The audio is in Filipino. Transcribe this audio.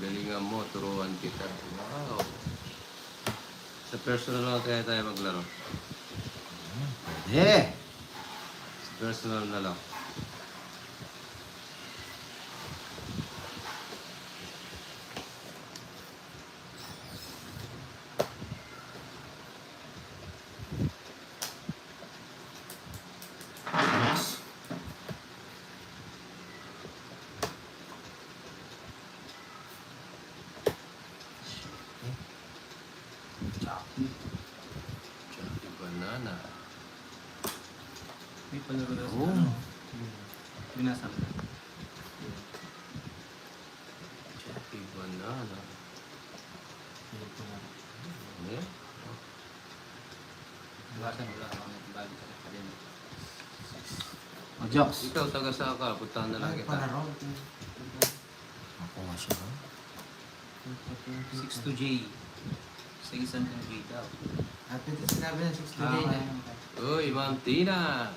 Galingan mo, turuan kita. Wow. Sa personal lang kaya tayo maglaro. Pwede. Sa personal na lang. Choppy banana. May palaro daw Oo. sa binasa ko. Choppy banana. Eh? Binasa mo lang ako ng balik sa academy. O, Jokes. Ikaw, taga saan ka? Puntahan na lang kita. Ako nga siya. 6 to J. Sa isang J daw. At ito sinabi ng 6 to day na. Uy, Ma'am Tina!